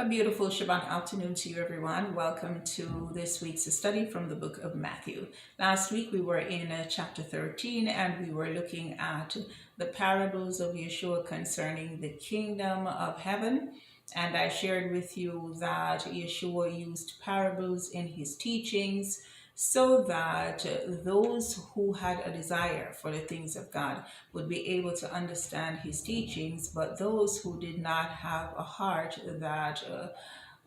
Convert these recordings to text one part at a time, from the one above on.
A beautiful Shabbat afternoon to you, everyone. Welcome to this week's study from the book of Matthew. Last week we were in chapter 13 and we were looking at the parables of Yeshua concerning the kingdom of heaven. And I shared with you that Yeshua used parables in his teachings so that those who had a desire for the things of God would be able to understand his teachings, but those who did not have a heart that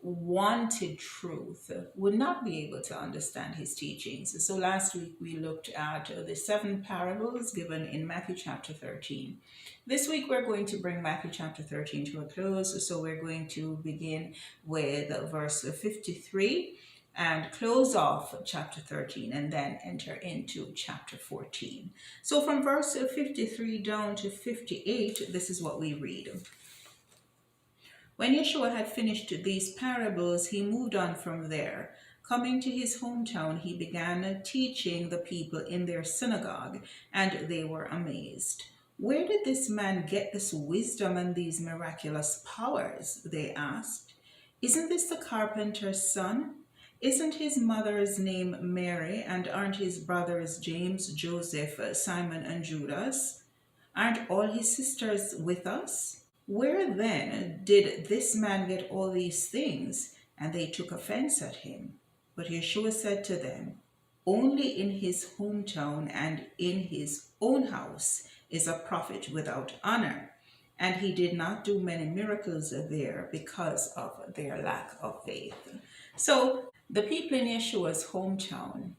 wanted truth would not be able to understand his teachings. So last week we looked at the 7 parables given in Matthew chapter 13. This week we're going to bring Matthew chapter 13 to a close, so we're going to begin with verse 53 and close off chapter 13 and then enter into chapter 14. So from verse 53 down to 58, this is what we read. When Yeshua had finished these parables, he moved on from there. Coming to his hometown, he began teaching the people in their synagogue, and they were amazed. "Where did this man get this wisdom and these miraculous powers?" they asked. "Isn't this the carpenter's son? Isn't his mother's name Mary, and aren't his brothers James, Joseph, Simon, and Judas? Aren't all his sisters with us? Where then did this man get all these things?" And they took offense at him. But Yeshua said to them, "Only in his hometown and in his own house is a prophet without honor." And he did not do many miracles there because of their lack of faith. So the people in Yeshua's hometown,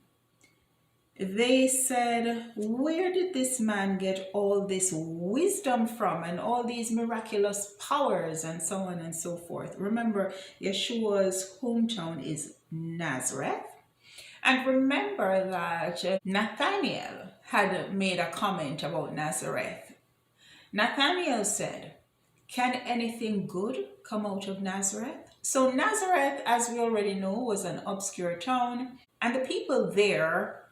they said, "Where did this man get all this wisdom from and all these miraculous powers," and so on and so forth. Remember, Yeshua's hometown is Nazareth. And remember that Nathanael had made a comment about Nazareth. Nathanael said, "Can anything good come out of Nazareth?" So Nazareth, as we already know, was an obscure town, and the people there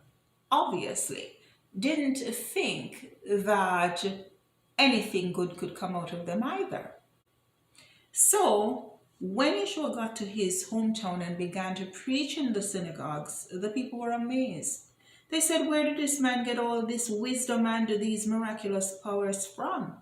obviously didn't think that anything good could come out of them either. So when Yeshua got to his hometown and began to preach in the synagogues, the people were amazed. They said, "Where did this man get all this wisdom and these miraculous powers from?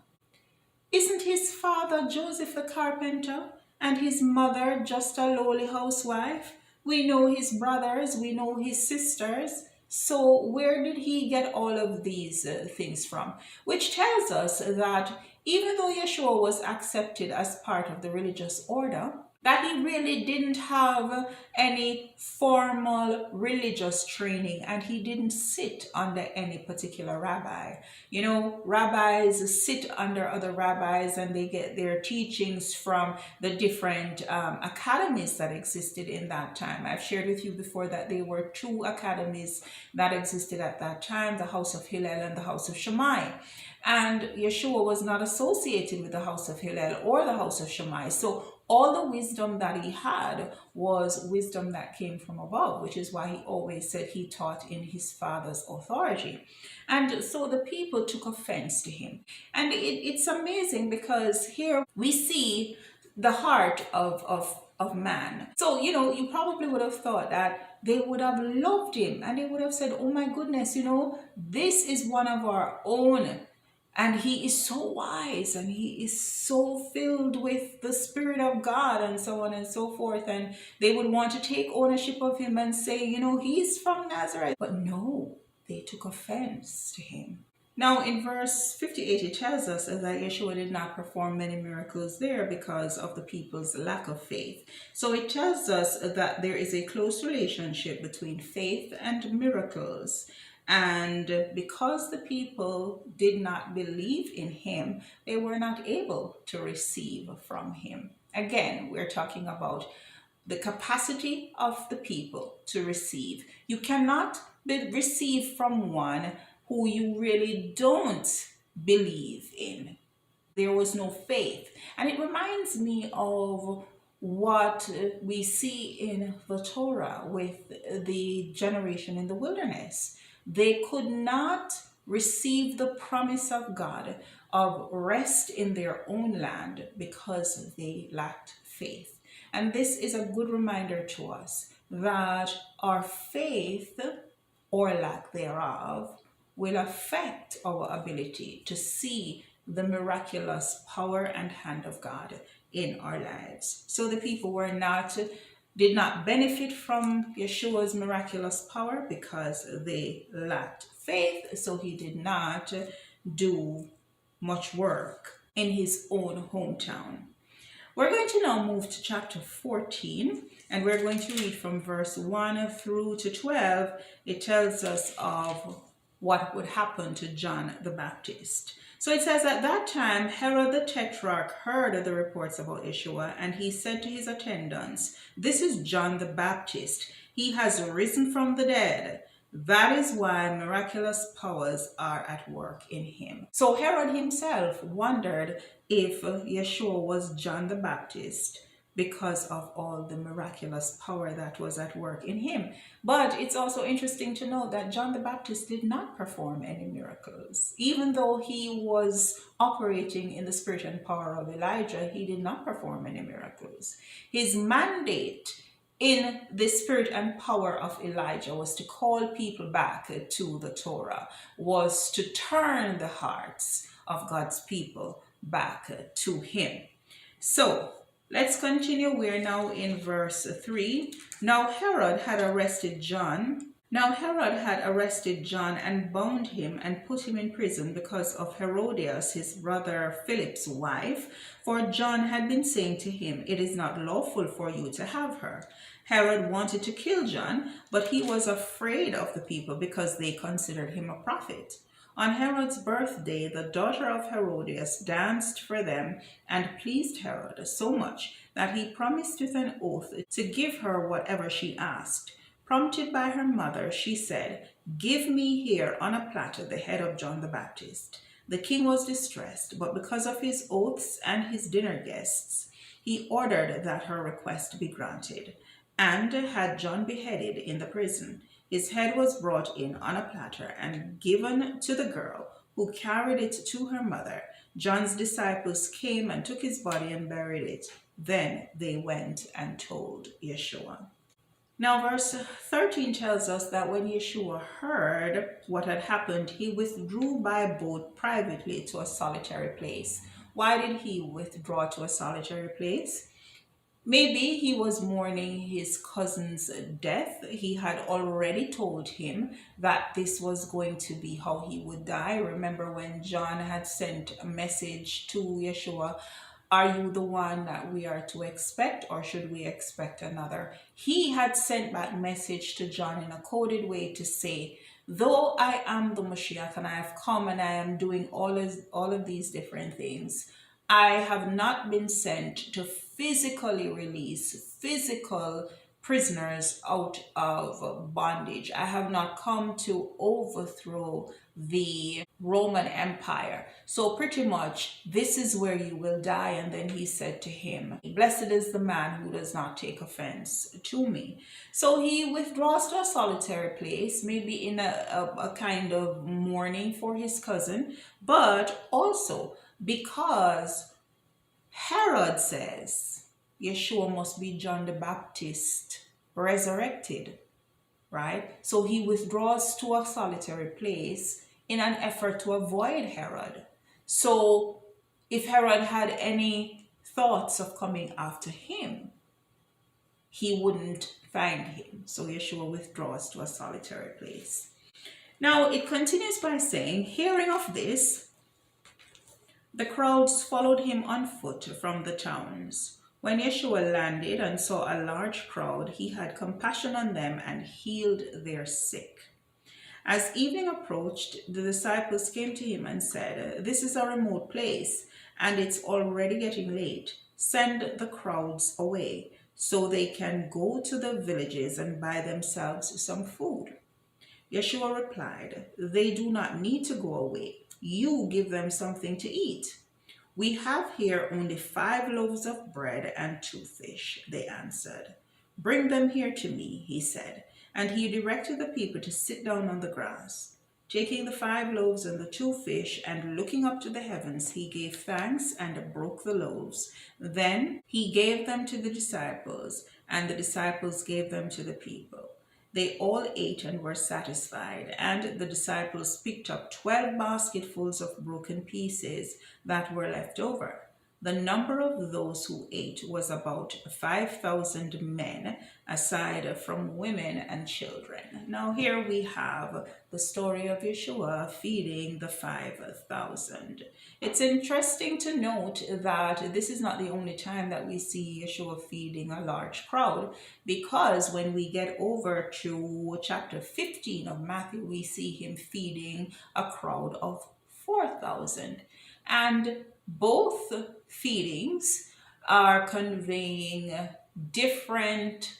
Isn't his father Joseph the carpenter and his mother just a lowly housewife? We know his brothers, we know his sisters. So where did he get all of these things from?" Which tells us that even though Yeshua was accepted as part of the religious order, that he really didn't have any formal religious training, and he didn't sit under any particular rabbi. You know, rabbis sit under other rabbis and they get their teachings from the different academies that existed in that time. I've shared with you before that there were 2 academies that existed at that time, the house of Hillel and the house of Shammai. And Yeshua was not associated with the house of Hillel or the house of Shammai. So all the wisdom that he had was wisdom that came from above, which is why he always said he taught in his father's authority. And so the people took offense to him. And it's amazing because here we see the heart of man. So, you know, you probably would have thought that they would have loved him and they would have said, "Oh my goodness, you know, this is one of our own. And he is so wise and he is so filled with the Spirit of God," and so on and so forth. And they would want to take ownership of him and say, you know, he's from Nazareth. But no, they took offense to him. Now in verse 58, it tells us that Yeshua did not perform many miracles there because of the people's lack of faith. So it tells us that there is a close relationship between faith and miracles. And because the people did not believe in him, they were not able to receive from him. Again, we're talking about the capacity of the people to receive. You cannot receive from one who you really don't believe in. There was no faith. And it reminds me of what we see in the Torah with the generation in the wilderness. They could not receive the promise of God of rest in their own land because they lacked faith. And this is a good reminder to us that our faith, or lack thereof, will affect our ability to see the miraculous power and hand of God in our lives. So the people did not benefit from Yeshua's miraculous power because they lacked faith. So he did not do much work in his own hometown. We're going to now move to chapter 14, and we're going to read from verse 1 through to 12. It tells us of what would happen to John the Baptist. So it says, at that time, Herod the Tetrarch heard of the reports about Yeshua, and he said to his attendants, "This is John the Baptist. He has risen from the dead. That is why miraculous powers are at work in him." So Herod himself wondered if Yeshua was John the Baptist because of all the miraculous power that was at work in him. But it's also interesting to note that John the Baptist did not perform any miracles. Even though he was operating in the spirit and power of Elijah, he did not perform any miracles. His mandate in the spirit and power of Elijah was to call people back to the Torah, was to turn the hearts of God's people back to him. So let's continue. We're now in verse 3. Now Herod had arrested John and bound him and put him in prison because of Herodias, his brother Philip's wife, for John had been saying to him, "It is not lawful for you to have her." Herod wanted to kill John, but he was afraid of the people because they considered him a prophet. On Herod's birthday, the daughter of Herodias danced for them and pleased Herod so much that he promised with an oath to give her whatever she asked. Prompted by her mother, she said, "Give me here on a platter the head of John the Baptist." The king was distressed, but because of his oaths and his dinner guests, he ordered that her request be granted, and had John beheaded in the prison. His head was brought in on a platter and given to the girl, who carried it to her mother. John's disciples came and took his body and buried it. Then they went and told Yeshua. Now verse 13 tells us that when Yeshua heard what had happened, he withdrew by boat privately to a solitary place. Why did he withdraw to a solitary place? Maybe he was mourning his cousin's death. He had already told him that this was going to be how he would die. Remember when John had sent a message to Yeshua, "Are you the one that we are to expect, or should we expect another?" He had sent that message to John in a coded way to say, "Though I am the Mashiach and I have come and I am doing all of these different things, I have not been sent to physically release physical prisoners out of bondage. I have not come to overthrow the Roman Empire. So pretty much this is where you will die." And then he said to him, "Blessed is the man who does not take offense to me." So he withdraws to a solitary place, maybe in a kind of mourning for his cousin, but also because Herod says Yeshua must be John the Baptist resurrected, right? So he withdraws to a solitary place in an effort to avoid Herod. So if Herod had any thoughts of coming after him, he wouldn't find him. So Yeshua withdraws to a solitary place. Now it continues by saying, hearing of this, the crowds followed him on foot from the towns. When Yeshua landed and saw a large crowd, he had compassion on them and healed their sick. As evening approached, the disciples came to him and said, "This is a remote place, and it's already getting late. Send the crowds away so they can go to the villages and buy themselves some food." Yeshua replied, "They do not need to go away. You give them something to eat." "We have here only 5 loaves of bread and 2 fish, they answered. "Bring them here to me," he said, and he directed the people to sit down on the grass. Taking the 5 loaves and the 2 fish, and looking up to the heavens, he gave thanks and broke the loaves. Then he gave them to the disciples, and the disciples gave them to the people. They all ate and were satisfied, and the disciples picked up 12 basketfuls of broken pieces that were left over. The number of those who ate was about 5,000 men, aside from women and children. Now here we have the story of Yeshua feeding the 5,000. It's interesting to note that this is not the only time that we see Yeshua feeding a large crowd, because when we get over to chapter 15 of Matthew, we see him feeding a crowd of 4,000. And both feedings are conveying different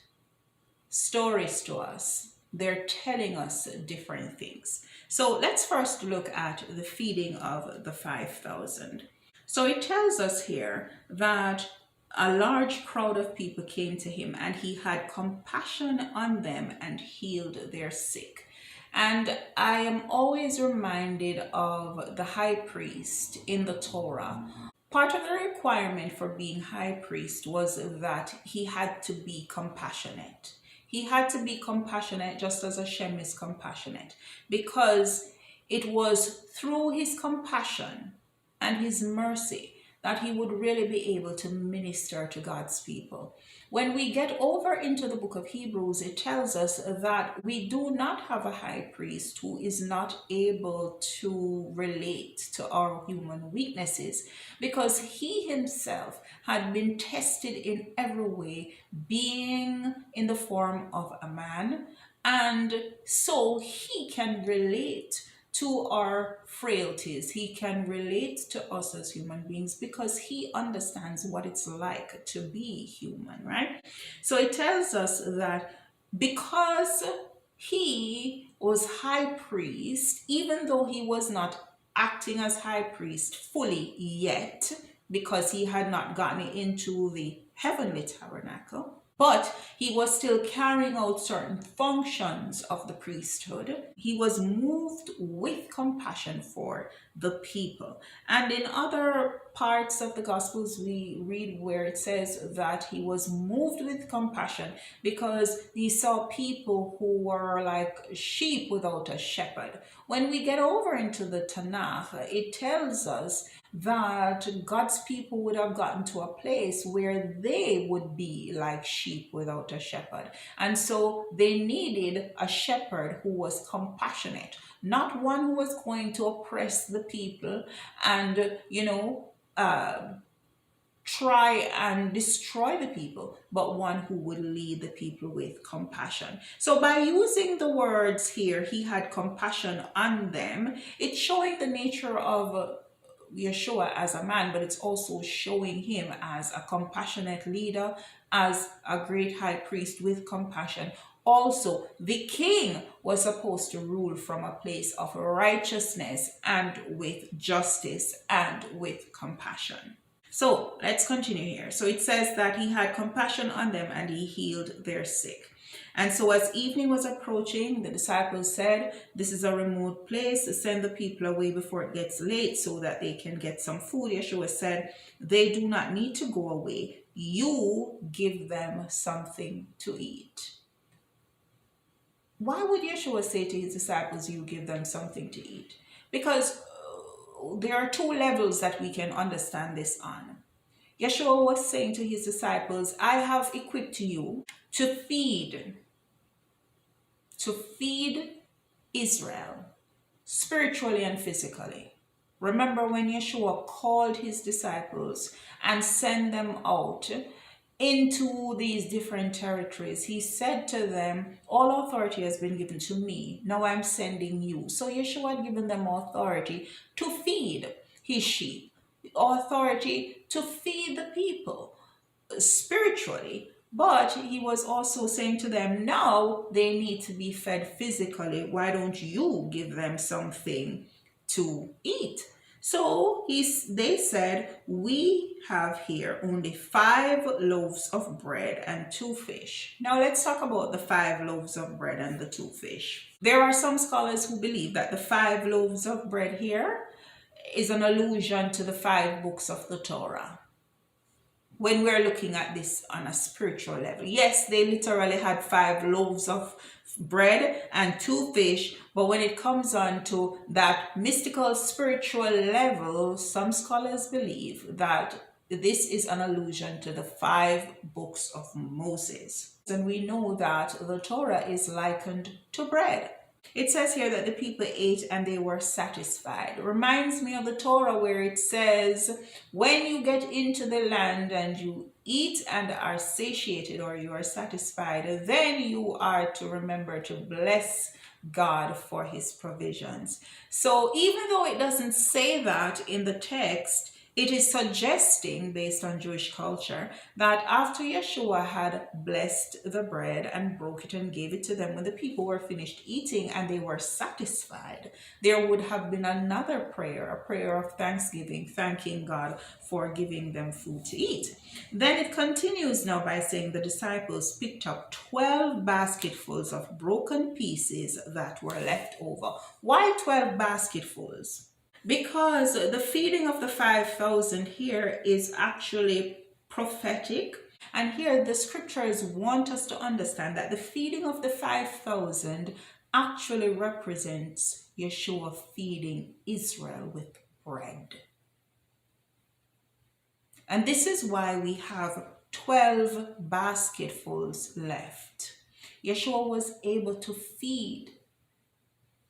stories to us. They're telling us different things. So let's first look at the feeding of the 5,000. So it tells us here that a large crowd of people came to him, and he had compassion on them and healed their sick. And I am always reminded of the high priest in the Torah. Part of the requirement for being high priest was that he had to be compassionate. He had to be compassionate just as Hashem is compassionate, because it was through his compassion and his mercy that he would really be able to minister to God's people. When we get over into the book of Hebrews, it tells us that we do not have a high priest who is not able to relate to our human weaknesses, because he himself had been tested in every way, being in the form of a man, and so he can relate to our frailties. He can relate to us as human beings because he understands what it's like to be human, right? So it tells us that because he was high priest, even though he was not acting as high priest fully yet, because he had not gotten into the heavenly tabernacle, but he was still carrying out certain functions of the priesthood. He was moved with compassion for the people. And in other parts of the Gospels, we read where it says that he was moved with compassion because he saw people who were like sheep without a shepherd. When we get over into the Tanakh, it tells us that God's people would have gotten to a place where they would be like sheep without a shepherd. And so they needed a shepherd who was compassionate, not one who was going to oppress the people and, try and destroy the people, but one who would lead the people with compassion. So by using the words here, he had compassion on them, it's showing the nature of Yeshua as a man, but it's also showing him as a compassionate leader, as a great high priest with compassion. Also, the king was supposed to rule from a place of righteousness and with justice and with compassion. So let's continue here. So it says that he had compassion on them and he healed their sick. And so as evening was approaching, the disciples said, "This is a remote place. Send the people away before it gets late so that they can get some food." Yeshua said, "They do not need to go away. You give them something to eat." Why would Yeshua say to his disciples, "You give them something to eat"? Because there are 2 levels that we can understand this on. Yeshua was saying to his disciples, "I have equipped you to feed Israel spiritually and physically." Remember when Yeshua called his disciples and sent them out into these different territories, he said to them, "All authority has been given to me. Now I'm sending you." So Yeshua had given them authority to feed his sheep, authority to feed the people spiritually. But he was also saying to them, now they need to be fed physically. Why don't you give them something to eat? So they said, we have here only 5 loaves of bread and 2 fish. Now let's talk about the 5 loaves of bread and the 2 fish. There are some scholars who believe that the 5 loaves of bread here is an allusion to the 5 books of the Torah. When we're looking at this on a spiritual level, yes, they literally had 5 loaves of bread and 2 fish, but when it comes on to that mystical spiritual level, some scholars believe that this is an allusion to the 5 books of Moses. And we know that the Torah is likened to bread. It says here that the people ate and they were satisfied. It reminds me of the Torah where it says, when you get into the land and you eat and are satiated, or you are satisfied, then you are to remember to bless God for his provisions. So even though it doesn't say that in the text, it is suggesting, based on Jewish culture, that after Yeshua had blessed the bread and broke it and gave it to them, when the people were finished eating and they were satisfied, there would have been another prayer, a prayer of thanksgiving, thanking God for giving them food to eat. Then it continues now by saying the disciples picked up 12 basketfuls of broken pieces that were left over. Why 12 basketfuls? Because the feeding of the 5,000 here is actually prophetic. And here the scriptures want us to understand that the feeding of the 5,000 actually represents Yeshua feeding Israel with bread. And this is why we have 12 basketfuls left. Yeshua was able to feed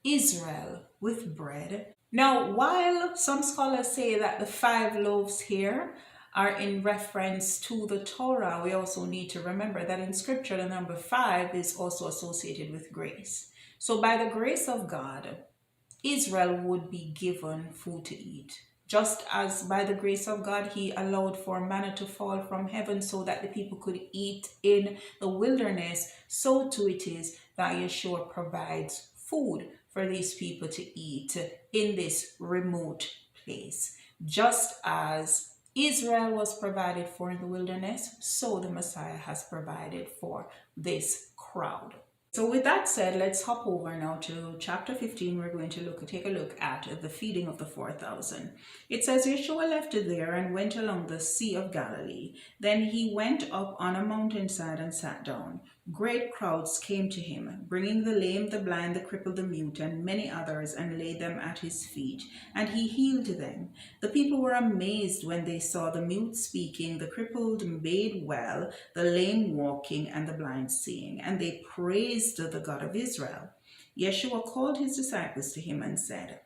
Israel with bread. Now, while some scholars say that the 5 loaves here are in reference to the Torah, we also need to remember that in scripture, the number 5 is also associated with grace. So by the grace of God, Israel would be given food to eat. Just as by the grace of God, he allowed for manna to fall from heaven so that the people could eat in the wilderness, so too it is that Yeshua provides food for these people to eat in this remote place. Just as Israel was provided for in the wilderness, so the Messiah has provided for this crowd. So with that said, let's hop over now to chapter 15. We're going to take a look at the feeding of the 4,000. It says, Yeshua left there and went along the Sea of Galilee. Then he went up on a mountainside and sat down. Great crowds came to him, bringing the lame, the blind, the crippled, the mute, and many others, and laid them at his feet, and he healed them. The people were amazed when they saw the mute speaking, the crippled made well, the lame walking, and the blind seeing, and they praised the God of Israel. Yeshua called his disciples to him and said,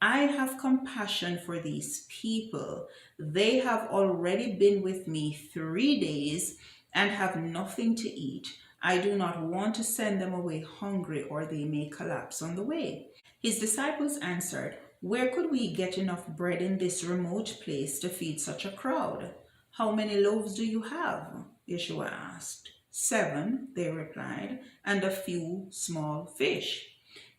I have compassion for these people. They have already been with me 3 days and have nothing to eat. I do not want to send them away hungry, or they may collapse on the way. His disciples answered, Where could we get enough bread in this remote place to feed such a crowd? How many loaves do you have? Yeshua asked. 7, they replied, and a few small fish.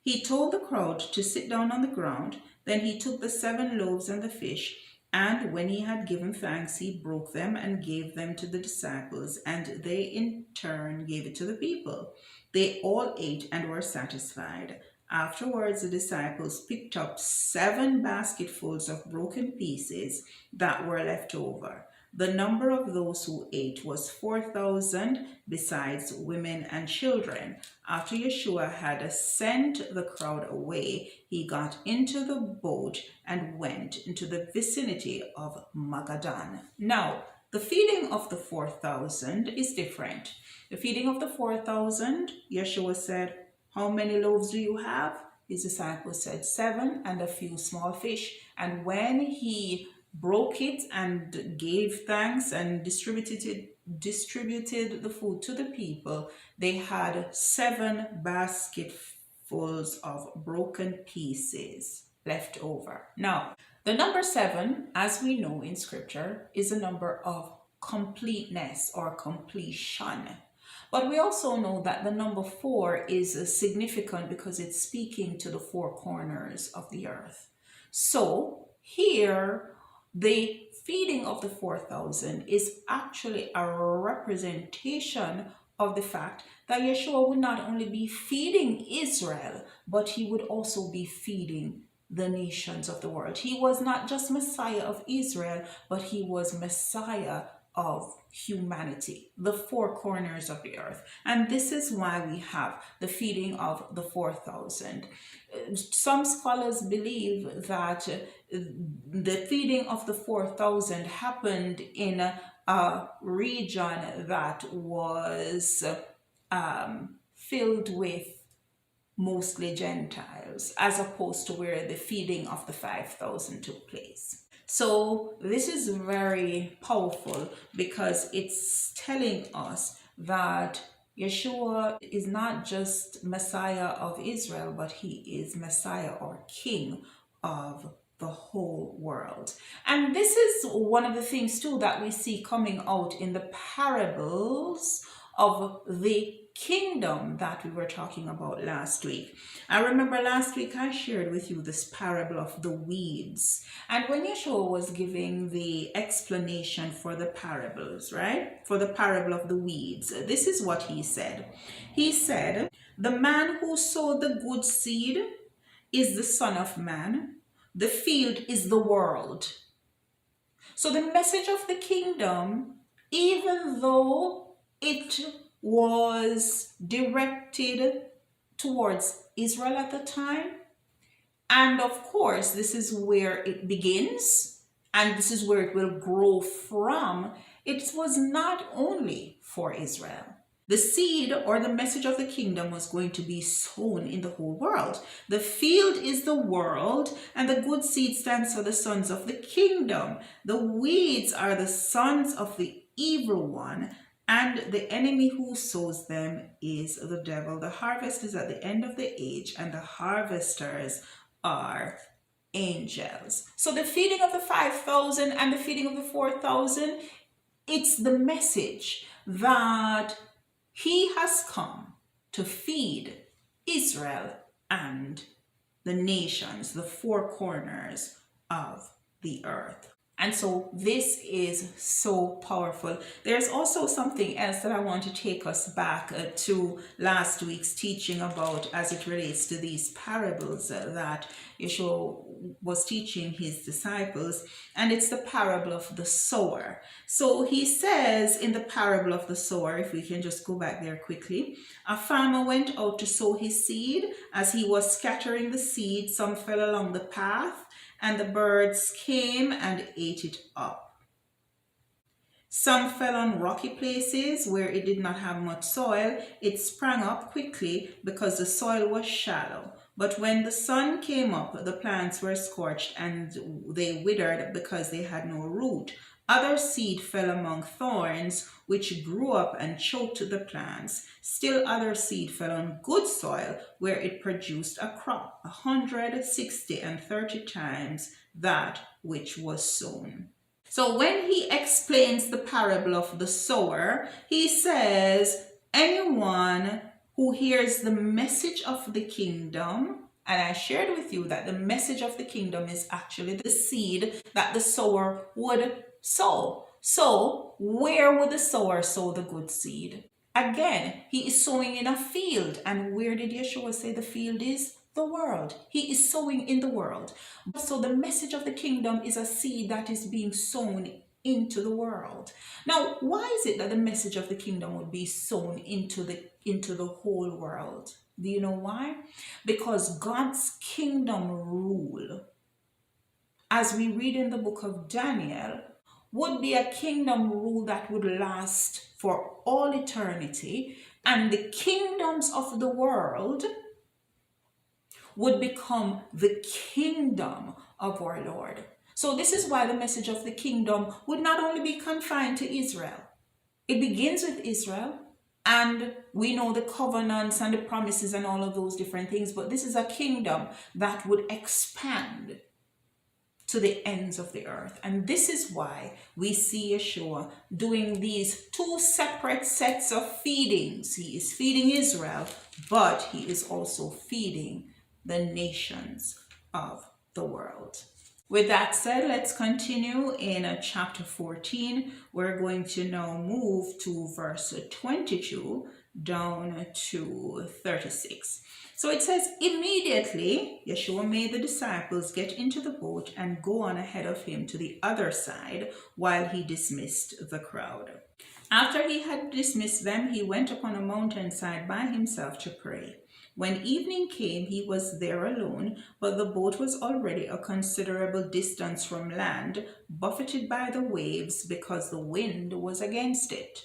He told the crowd to sit down on the ground. Then he took the 7 loaves and the fish, and when he had given thanks, he broke them and gave them to the disciples, and they in turn gave it to the people. They all ate and were satisfied. Afterwards, the disciples picked up 7 basketfuls of broken pieces that were left over. The number of those who ate was 4,000, besides women and children. After Yeshua had sent the crowd away, he got into the boat and went into the vicinity of Magadan. Now, the feeding of the 4,000 is different. The feeding of the 4,000, Yeshua said, How many loaves do you have? His disciples said 7 and a few small fish. And when he broke it and gave thanks and distributed the food to the people, they had 7 basketfuls of broken pieces left over. Now, the number 7, as we know in scripture, is a number of completeness or completion. But we also know that the number 4 is significant because it's speaking to the 4 corners of the earth. So Here, the feeding of the 4,000 is actually a representation of the fact that Yeshua would not only be feeding Israel, but he would also be feeding the nations of the world. He was not just Messiah of Israel, but he was Messiah of humanity, the four corners of the earth. And this is why we have the feeding of the 4,000. Some scholars believe that the feeding of the 4,000 happened in a region that was filled with mostly Gentiles, as opposed to where the feeding of the 5,000 took place. So this is very powerful because it's telling us that Yeshua is not just Messiah of Israel, but he is Messiah or King of the whole world. And this is one of the things too that we see coming out in the parables of the kingdom that we were talking about last week. I remember last week I shared with you this parable of the weeds. And when Yeshua was giving the explanation for the parables, right? For the parable of the weeds, this is what he said. He said, the man who sowed the good seed is the Son of Man. The field is the world. So the message of the kingdom, even though it was directed towards Israel at the time, and of course this is where it begins and this is where it will grow from, it was not only for Israel. The seed or the message of the kingdom was going to be sown in the whole world. The field is the world, and the good seed stands for the sons of the kingdom. The weeds are the sons of the evil one, and the enemy who sows them is the devil. The harvest is at the end of the age, and the harvesters are angels. So the feeding of the 5,000 and the feeding of the 4,000, it's the message that he has come to feed Israel and the nations, the four corners of the earth. And so this is so powerful. There's also something else that I want to take us back to last week's teaching about as it relates to these parables that Yeshua was teaching his disciples. And it's the parable of the sower. So he says in the parable of the sower, if we can just go back there quickly, a farmer went out to sow his seed. As he was scattering the seed, some fell along the path, and the birds came and ate it up. Some fell on rocky places where it did not have much soil. It sprang up quickly because the soil was shallow. But when the sun came up, the plants were scorched and they withered because they had no root. Other seed fell among thorns, which grew up and choked the plants. Still other seed fell on good soil, where it produced a crop, 100, 60, and 30 times that which was sown. So when he explains the parable of the sower, he says, anyone who hears the message of the kingdom, and I shared with you that the message of the kingdom is actually the seed that the sower would sow. So where would the sower sow the good seed? Again, he is sowing in a field. And where did Yeshua say the field is? The world. He is sowing in the world. So the message of the kingdom is a seed that is being sown into the world. Now, why is it that the message of the kingdom would be sown into the whole world? Do you know why? Because God's kingdom rule, as we read in the book of Daniel, would be a kingdom rule that would last for all eternity, and the kingdoms of the world would become the kingdom of our Lord. So this is why the message of the kingdom would not only be confined to Israel. It begins with Israel, and we know the covenants and the promises and all of those different things, but this is a kingdom that would expand to the ends of the earth. And this is why we see Yeshua doing these two separate sets of feedings. He is feeding Israel, but he is also feeding the nations of the world. With that said, let's continue in chapter 14. We're going to now move to verse 22 down to 36. So it says, immediately Yeshua made the disciples get into the boat and go on ahead of him to the other side while he dismissed the crowd. After he had dismissed them, he went upon a mountainside by himself to pray. When evening came, he was there alone, but the boat was already a considerable distance from land, buffeted by the waves because the wind was against it.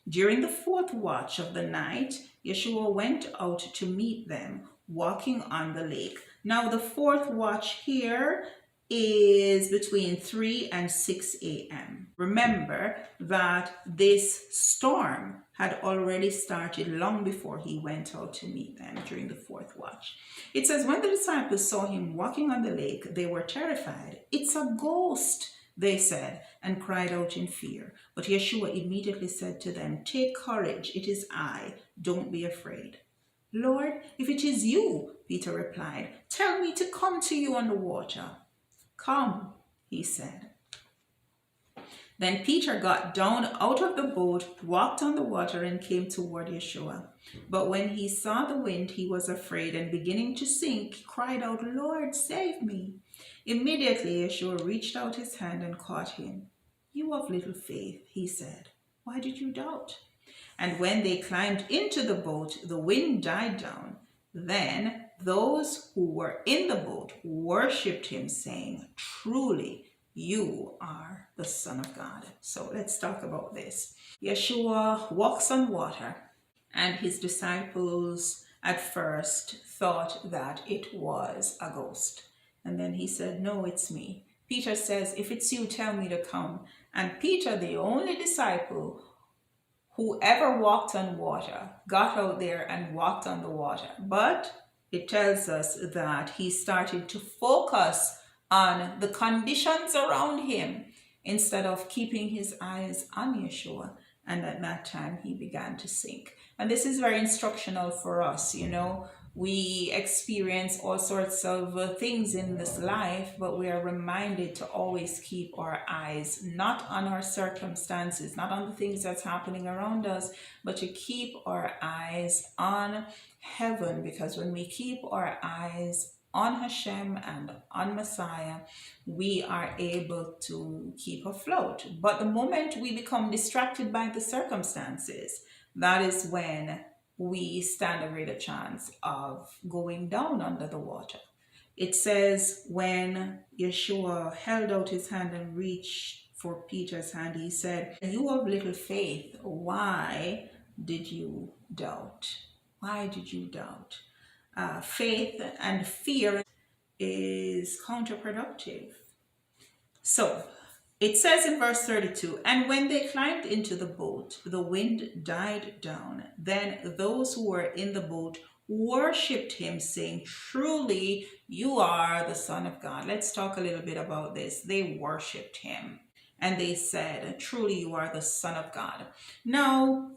During the fourth watch of the night, Yeshua went out to meet them, walking on the lake. Now, the fourth watch here is between 3 and 6 a.m. Remember that this storm had already started long before he went out to meet them during the fourth watch. It says, when the disciples saw him walking on the lake, they were terrified. "It's a ghost," they said, and cried out in fear. But Yeshua immediately said to them, "Take courage, it is I. Don't be afraid." "Lord, if it is you," Peter replied, "tell me to come to you on the water." "Come," he said. Then Peter got down out of the boat, walked on the water, and came toward Yeshua. But when he saw the wind, he was afraid, and beginning to sink, he cried out, "Lord, save me." Immediately Yeshua reached out his hand and caught him. "You of little faith," he said, "why did you doubt?" And when they climbed into the boat, the wind died down. Then those who were in the boat worshipped him, saying, "Truly, you are the Son of God." So let's talk about this. Yeshua walks on water, and his disciples at first thought that it was a ghost. And then he said, "No, it's me." Peter says, "If it's you, tell me to come." And Peter, the only disciple who ever walked on water, got out there and walked on the water. But it tells us that he started to focus on the conditions around him instead of keeping his eyes on Yeshua. And at that time, he began to sink. And this is very instructional for us. We experience all sorts of things in this life, but we are reminded to always keep our eyes not on our circumstances, not on the things that's happening around us, but to keep our eyes on heaven, because when we keep our eyes on Hashem and on Messiah, we are able to keep afloat. But the moment we become distracted by the circumstances, that is when we stand a greater chance of going down under the water. It says when Yeshua held out his hand and reached for Peter's hand, he said, "You of little faith, why did you doubt?" Why did you doubt? Faith and fear is counterproductive. So it says in verse 32, and when they climbed into the boat, the wind died down. Then those who were in the boat worshipped him, saying, "Truly, you are the Son of God." Let's talk a little bit about this. They worshipped him, and they said, "Truly, you are the Son of God." Now,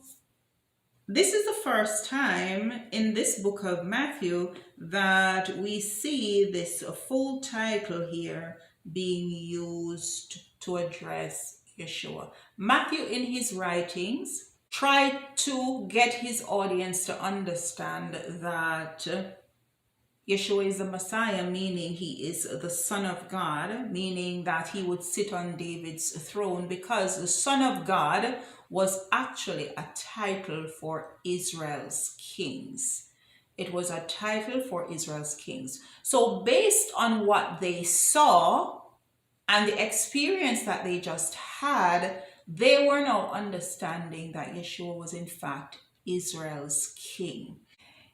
this is the first time in this book of Matthew that we see this full title here being used to address Yeshua. Matthew, in his writings, tried to get his audience to understand that Yeshua is the Messiah, meaning he is the Son of God, meaning that he would sit on David's throne, because the Son of God was actually a title for Israel's kings. It was a title for Israel's kings. So based on what they saw and the experience that they just had, they were now understanding that Yeshua was in fact Israel's king.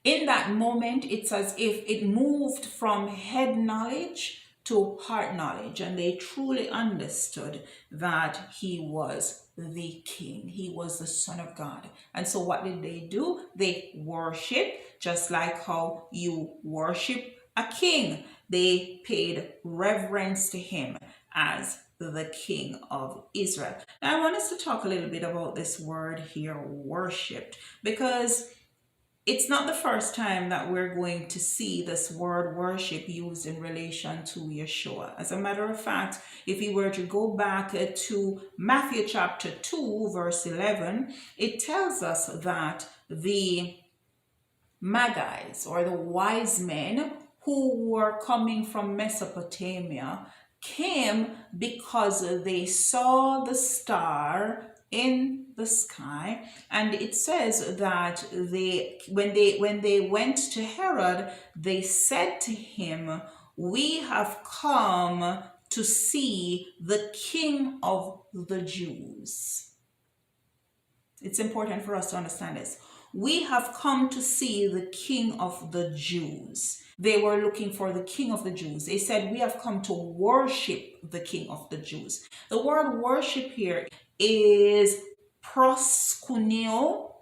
In that moment, it's as if it moved from head knowledge to heart knowledge, and they truly understood that he was the king. He was the Son of God. And so what did they do? They worship, just like how you worship a king. They paid reverence to him as the King of Israel. Now I want us to talk a little bit about this word here, worshipped, because It's not the first time that we're going to see this word worship used in relation to Yeshua. As a matter of fact, if we were to go back to Matthew chapter 2, verse 11, it tells us that the Magi's, or the wise men who were coming from Mesopotamia, came because they saw the star in the sky, and it says that when they went to Herod, they said to him, "We have come to see the King of the Jews." It's important for us to understand this. We have come to see the King of the Jews. They were looking for the King of the Jews. They said, "We have come to worship the King of the Jews." The word worship here is proskuneo,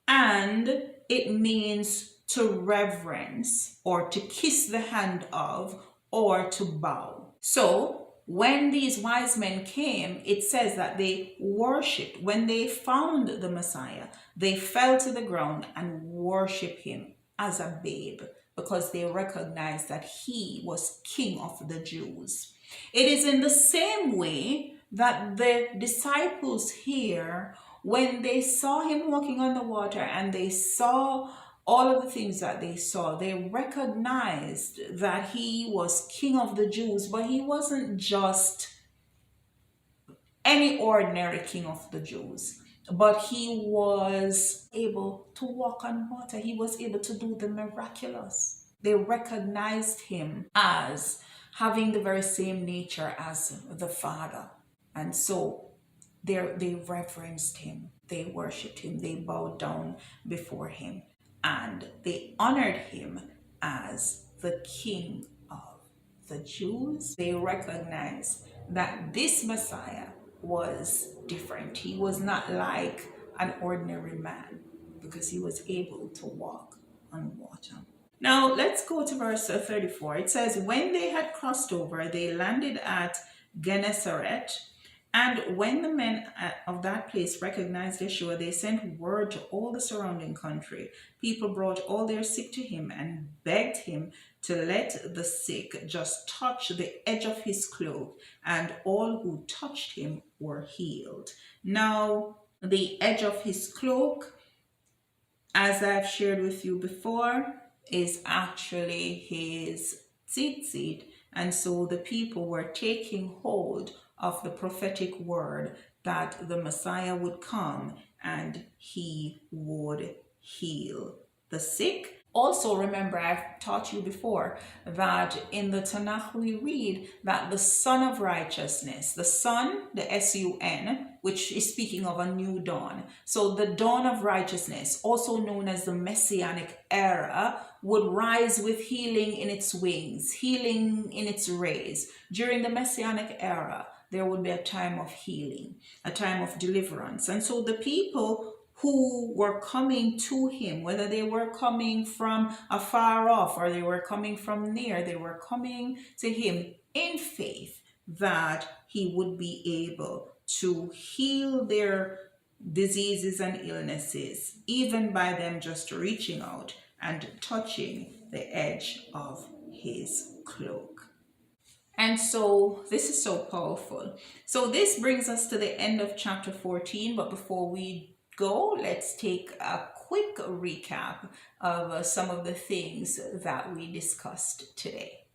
and it means to reverence, or to kiss the hand of, or to bow. So when these wise men came, it says that they worshipped. When they found the Messiah, they fell to the ground and worshiped him as a babe, because they recognized that he was King of the Jews. It is in the same way that the disciples here, when they saw him walking on the water and they saw all of the things that they saw, they recognized that he was King of the Jews, but he wasn't just any ordinary King of the Jews, but he was able to walk on water. He was able to do the miraculous. They recognized him as having the very same nature as the Father. And so they reverenced him, they worshipped him, they bowed down before him, and they honored him as the King of the Jews. They recognized that this Messiah was different. He was not like an ordinary man, because he was able to walk on water. Now let's go to verse 34. It says, "When they had crossed over, they landed at Gennesaret. And when the men of that place recognized Yeshua, they sent word to all the surrounding country. People brought all their sick to him and begged him to let the sick just touch the edge of his cloak, and all who touched him were healed." Now, the edge of his cloak, as I've shared with you before, is actually his tzitzit. And so the people were taking hold of the prophetic word that the Messiah would come and he would heal the sick. Also, remember, I've taught you before that in the Tanakh we read that the Son of Righteousness, the Son, the S-U-N, which is speaking of a new dawn. So the dawn of righteousness, also known as the Messianic era, would rise with healing in its wings, healing in its rays. During the Messianic era, there would be a time of healing, a time of deliverance. And so the people who were coming to him, whether they were coming from afar off or they were coming from near, they were coming to him in faith that he would be able to heal their diseases and illnesses, even by them just reaching out and touching the edge of his cloak. And so this is so powerful. So this brings us to the end of chapter 14. But before we go, let's take a quick recap of some of the things that we discussed today.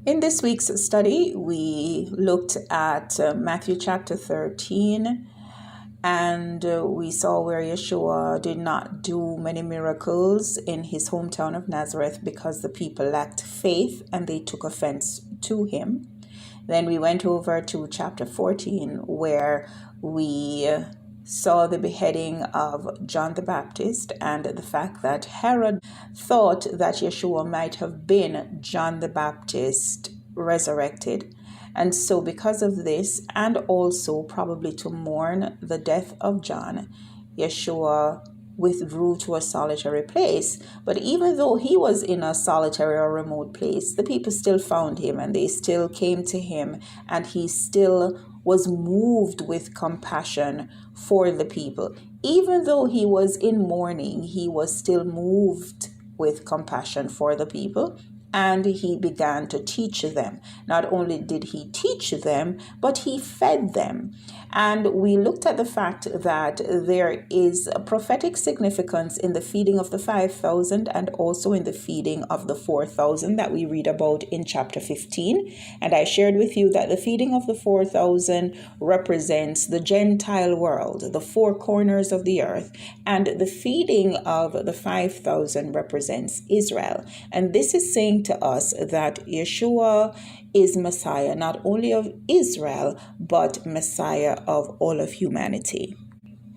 In this week's study, we looked at Matthew chapter 13, and we saw where Yeshua did not do many miracles in his hometown of Nazareth because the people lacked faith and they took offense to him. Then we went over to chapter 14, where we saw the beheading of John the Baptist and the fact that Herod thought that Yeshua might have been John the Baptist resurrected. And so because of this, and also probably to mourn the death of John, Yeshua withdrew to a solitary place. But even though he was in a solitary or remote place, the people still found him and they still came to him, and he still was moved with compassion for the people, even though he was in mourning, he was still moved with compassion for the people, and he began to teach them. Not only did he teach them, but he fed them. And we looked at the fact that there is a prophetic significance in the feeding of the 5,000 and also in the feeding of the 4,000 that we read about in chapter 15. And I shared with you that the feeding of the 4,000 represents the Gentile world, the four corners of the earth, and the feeding of the 5,000 represents Israel. And this is saying to us that Yeshua is Messiah, not only of Israel, but Messiah of all of humanity.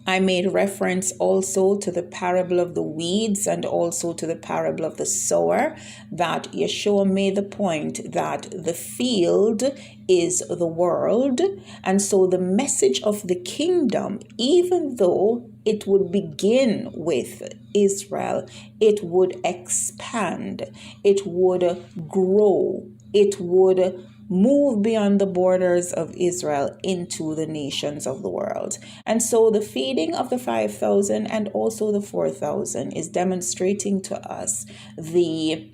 I made reference also to the parable of the weeds and also to the parable of the sower, that Yeshua made the point that the field is the world. And so the message of the kingdom, even though it would begin with Israel, it would expand, it would grow, it would move beyond the borders of Israel into the nations of the world. And so the feeding of the 5,000 and also the 4,000 is demonstrating to us the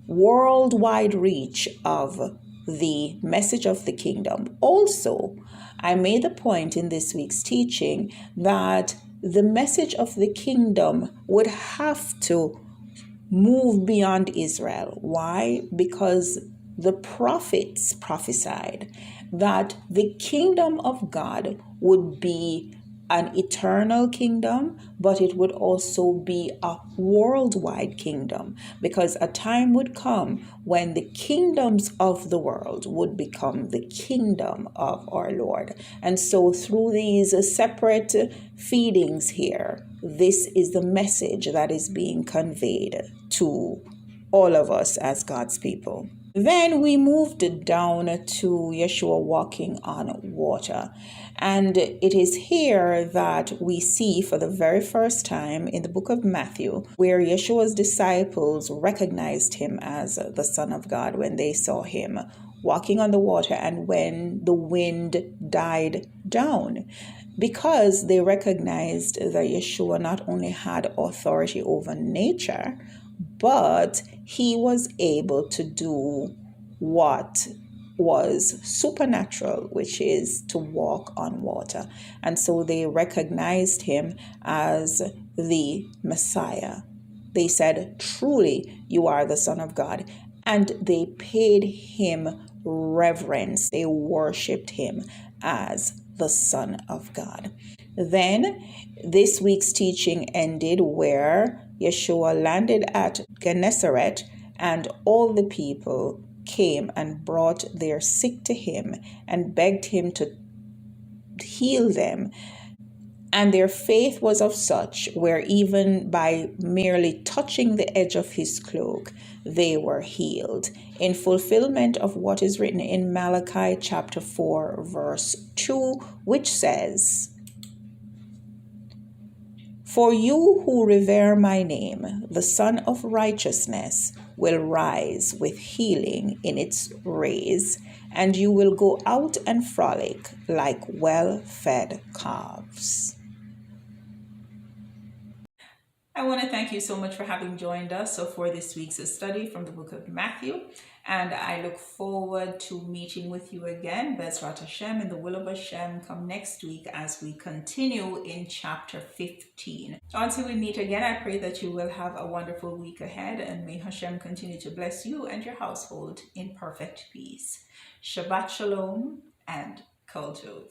worldwide reach of the message of the kingdom. Also, I made the point in this week's teaching that the message of the kingdom would have to move beyond Israel. Why? Because the prophets prophesied that the kingdom of God would be an eternal kingdom, but it would also be a worldwide kingdom, because a time would come when the kingdoms of the world would become the kingdom of our Lord. And so through these separate feedings here, this is the message that is being conveyed to all of us as God's people. Then we moved down to Yeshua walking on water. And it is here that we see for the very first time in the book of Matthew, where Yeshua's disciples recognized him as the Son of God when they saw him walking on the water and when the wind died down, because they recognized that Yeshua not only had authority over nature, but he was able to do what was supernatural, which is to walk on water. And so they recognized him as the Messiah. They said, truly, you are the Son of God. And they paid him reverence. They worshiped him as the Son of God. Then this week's teaching ended where Yeshua landed at Gennesaret, and all the people came and brought their sick to him and begged him to heal them. And their faith was of such where even by merely touching the edge of his cloak, they were healed, in fulfillment of what is written in Malachi chapter 4, verse 2, which says, "For you who revere my name, the Son of Righteousness will rise with healing in its rays, and you will go out and frolic like well-fed calves." I want to thank you so much for having joined us for this week's study from the book of Matthew. And I look forward to meeting with you again, Besorah Hashem, in the will of Hashem, come next week as we continue in chapter 15. Until we meet again, I pray that you will have a wonderful week ahead, and may Hashem continue to bless you and your household in perfect peace. Shabbat Shalom and Kol Tov.